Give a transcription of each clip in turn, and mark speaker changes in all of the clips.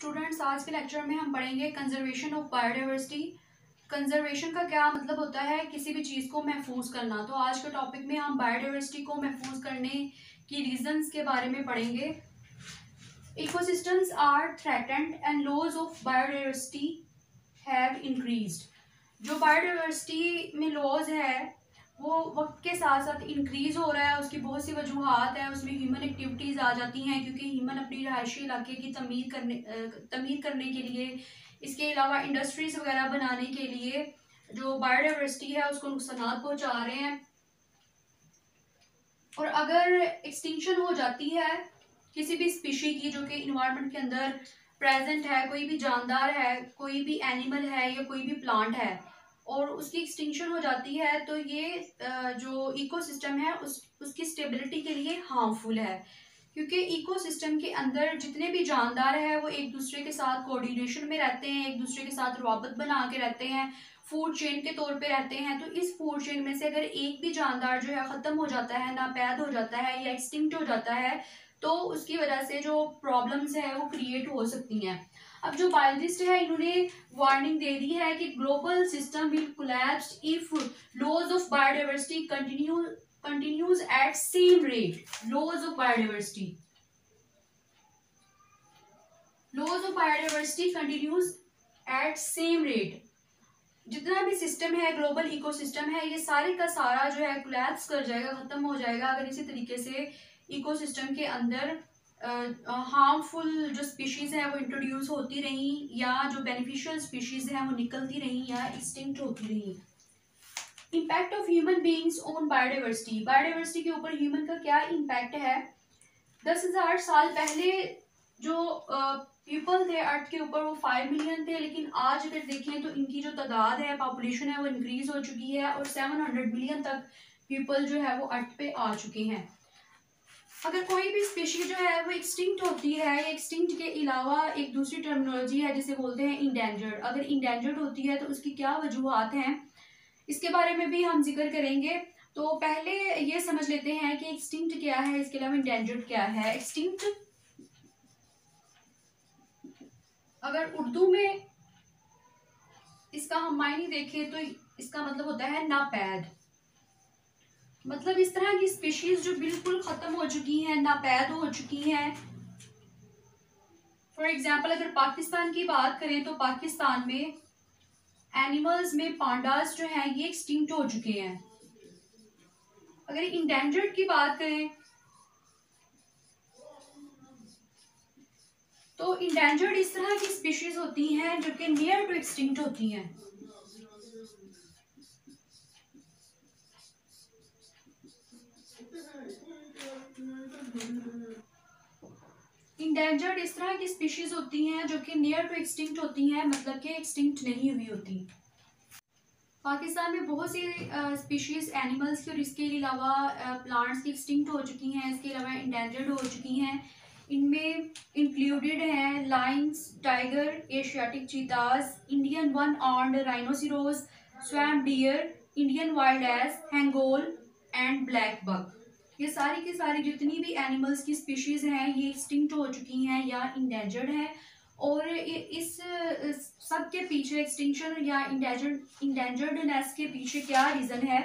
Speaker 1: Students, आज के lecture में हम पढ़ेंगे कंजर्वेशन ऑफ बायोडाइवर्सिटी। कंजर्वेशन का क्या मतलब होता है, किसी भी चीज़ को महफूज करना। तो आज के टॉपिक में हम बायोडाइवर्सिटी को महफूज करने की रीजंस के बारे में पढ़ेंगे। Ecosystems are threatened and loss of biodiversity have increased. जो बायोडाइवर्सिटी में लॉज है वो वक्त के साथ साथ इंक्रीज हो रहा है। उसकी बहुत सी वजूहात है, उसमें ह्यूमन एक्टिविटीज़ आ जाती हैं, क्योंकि ह्यूमन अपनी रहायशी इलाके की तमीर करने के लिए, इसके अलावा इंडस्ट्रीज वगैरह बनाने के लिए जो बायोडाइवर्सिटी है उसको नुकसान पहुंचा रहे हैं। और अगर एक्सटिंक्शन हो जाती है किसी भी स्पीशी की जो कि इन्वायरमेंट के अंदर प्रेजेंट है, कोई भी जानदार है, कोई भी एनिमल है या कोई भी प्लांट है, और उसकी एक्सटिंक्शन हो जाती है, तो ये जो इकोसिस्टम है उसकी स्टेबिलिटी के लिए हार्मफुल है। क्योंकि इकोसिस्टम के अंदर जितने भी जानदार है वो एक दूसरे के साथ कोऑर्डिनेशन में रहते हैं, एक दूसरे के साथ रवाबत बना के रहते हैं, फूड चेन के तौर पे रहते हैं। तो इस फूड चेन में से अगर एक भी जानदार जो है ख़त्म हो जाता है, नापैद हो जाता है या एक्सटिंक्ट हो जाता है, तो उसकी वजह से जो प्रॉब्लम्स है वो क्रिएट हो सकती हैं। अब जो बायोलॉजिस्ट है इन्होंने वार्निंग दे दी है कि global system will collapse if loss of biodiversity continues at same rate. Laws of biodiversity continues at same rate. जितना भी सिस्टम है, ग्लोबल इकोसिस्टम है, ये सारे का सारा जो है कोलैप्स कर जाएगा, खत्म हो जाएगा अगर इसी तरीके से इकोसिस्टम के अंदर हार्मफुल जो स्पीशीज है वो इंट्रोड्यूस होती रही, या जो बेनिफिशियल स्पीशीज है वो निकलती रही या एक्सटिंक्ट होती रही। Impact of human beings on biodiversity. Biodiversity के ऊपर ह्यूमन का क्या इम्पैक्ट है। 10,000 साल पहले जो पीपल थे अर्थ के ऊपर वो 5 मिलियन थे, लेकिन आज अगर देखें तो इनकी जो तादाद है, पॉपुलेशन है, वो इंक्रीज हो चुकी है और 700 मिलियन तक पीपल जो है वो अर्थ पे आ चुके हैं। अगर कोई भी स्पीशी जो है वो एक्सटिंक्ट होती है, एक्सटिंक्ट के अलावा एक दूसरी टर्मिनोलॉजी है जिसे बोलते हैं इंडेंजर्ड। अगर इंडेंजर्ड होती है तो उसकी क्या वजूहात हैं, इसके बारे में भी हम जिक्र करेंगे। तो पहले ये समझ लेते हैं कि एक्सटिंक्ट क्या है, इसके अलावा इंडेंजर्ड क्या है। एक्सटिंक्ट अगर उर्दू में इसका हम मायने देखें तो इसका मतलब होता है नापैद। मतलब इस तरह की स्पीशीज जो बिल्कुल खत्म हो चुकी हैं, नापैद हो चुकी हैं। फॉर एग्जाम्पल अगर पाकिस्तान की बात करें तो पाकिस्तान में एनिमल्स में पांडास जो हैं ये एक्सटिंक्ट हो चुके हैं। अगर इंडेंजर्ड की बात करें तो इंडेंजर्ड इस तरह की स्पीशीज होती हैं जो कि नियर टू एक्सटिंक्ट होती हैं। इंडेंजर्ड इस तरह की स्पीशीज होती हैं जो कि नियर टू एक्सटिंक्ट होती हैं, मतलब कि एक्सटिंक्ट नहीं हुई होती। पाकिस्तान में बहुत सी स्पीशीज एनिमल्स की और इसके अलावा प्लांट्स की एक्सटिंक्ट हो चुकी हैं, इसके अलावा इंडेंजर्ड हो चुकी हैं। इनमें इंक्लूडेड हैं lions, tiger, Asiatic cheetahs, Indian one horned rhinoceros, swamp deer, Indian wild ass, hangul and blackbuck. ये सारी की सारी जितनी भी एनिमल्स की स्पीशीज हैं ये एक्सटिंक्ट हो चुकी हैं या इंडेंजर्ड हैं। और इस सब के पीछे, एक्सटिंक्शन या इंडेंजर्डनेस के पीछे क्या रीजन है।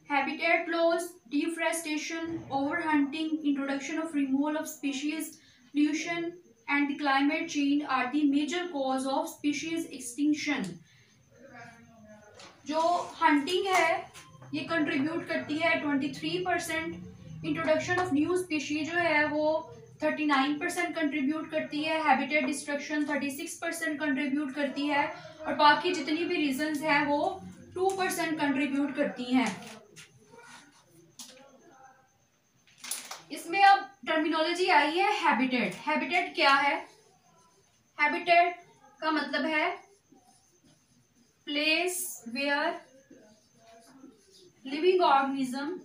Speaker 1: Habitat loss, deforestation, over hunting, introduction of removal of species, pollution and the climate change are the major cause of species extinction. जो हंटिंग है ये कंट्रीब्यूट करती है 23%, इंट्रोडक्शन ऑफ न्यू स्पीशीज जो है वो 39% कंट्रीब्यूट करती है, हैबिटेट डिस्ट्रक्शन 36% कंट्रीब्यूट करती है, और बाकी जितनी भी रीजंस हैं वो 2% कंट्रीब्यूट करती हैं। इसमें अब टर्मिनोलॉजी आई है हैबिटेट। हैबिटेट क्या है। हैबिटेट का मतलब है place where living organism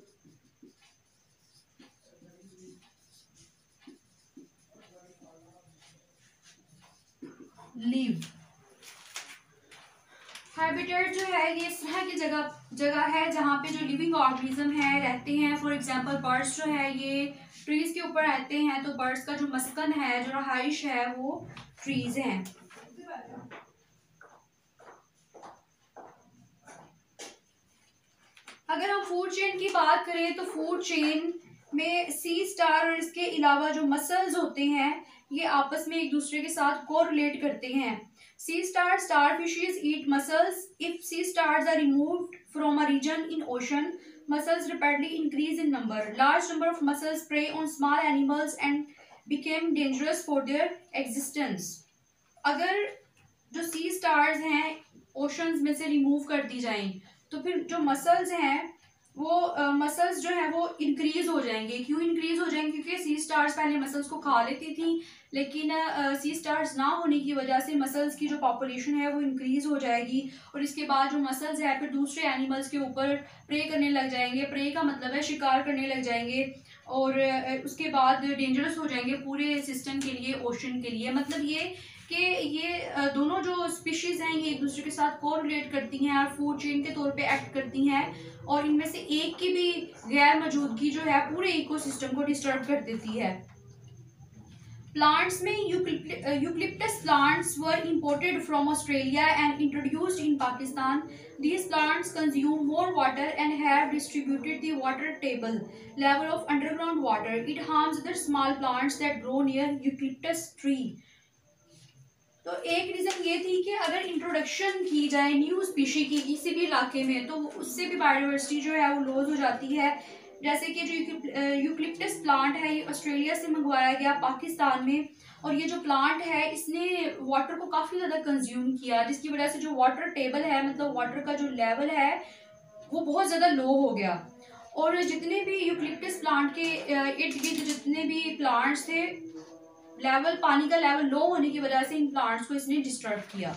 Speaker 1: live. Habitat जो है ये इस तरह की जगह है जहाँ पे जो लिविंग ऑर्गेनिज्म है रहते हैं। फॉर एग्जांपल बर्ड्स जो है ये ट्रीज के ऊपर रहते हैं, तो बर्ड्स का जो मस्कन है, जो रहाइश है, वो ट्रीज हैं। अगर हम फूड चेन की बात करें तो फूड चेन में सी स्टार और इसके अलावा जो मसल्स होते हैं ये आपस में एक दूसरे के साथ कोरिलेट करते हैं। सी star starfishes eat mussels. If sea stars are removed from a region in ocean, mussels rapidly increase in number. Large number of mussels prey on small animals and became dangerous for their existence. अगर जो सी stars हैं oceans में से remove कर दी जाएं तो फिर जो मसल्स हैं वो मसल्स जो है वो इंक्रीज हो जाएंगे। क्यों इंक्रीज हो जाएंगे? क्योंकि सी स्टार्स पहले मसल्स को खा लेती थी, लेकिन सी स्टार्स ना होने की वजह से मसल्स की जो पॉपुलेशन है वो इंक्रीज हो जाएगी और इसके बाद जो मसल्स है फिर दूसरे एनिमल्स के ऊपर प्रे करने लग जाएंगे। प्रे का मतलब है शिकार करने लग जाएंगे और उसके बाद डेंजरस हो जाएंगे पूरे सिस्टम के लिए, ओशन के लिए। मतलब ये कि ये दोनों जो स्पीशीज़ हैं ये एक दूसरे के साथ कोरिलेट करती हैं और फूड चेन के तौर पे एक्ट करती हैं और इनमें से एक की भी गैर मौजूदगी जो है पूरे इकोसिस्टम को डिस्टर्ब कर देती है। प्लांट्स में eucalyptus plants were imported from Australia and introduced in Pakistan. These plants consume more water and have distributed the water table level of underground water. It harms other small plants that grow near eucalyptus tree. तो एक reason ये थी कि अगर introduction की जाए new species की किसी भी इलाके में तो उससे भी बायोडाइवर्सिटी जो है वो लॉस हो जाती है। जैसे कि जो यूकलिप्टस प्लांट है ये ऑस्ट्रेलिया से मंगवाया गया पाकिस्तान में और ये जो प्लांट है इसने वाटर को काफ़ी ज़्यादा कंज्यूम किया, जिसकी वजह से जो वाटर टेबल है मतलब वाटर का जो लेवल है वो बहुत ज़्यादा लो हो गया। और जितने भी यूकलिप्टस प्लांट के इर्द गिर्द जितने भी प्लांट्स थे पानी का लेवल लो होने की वजह से इन प्लांट्स को इसने डिस्टर्ब किया।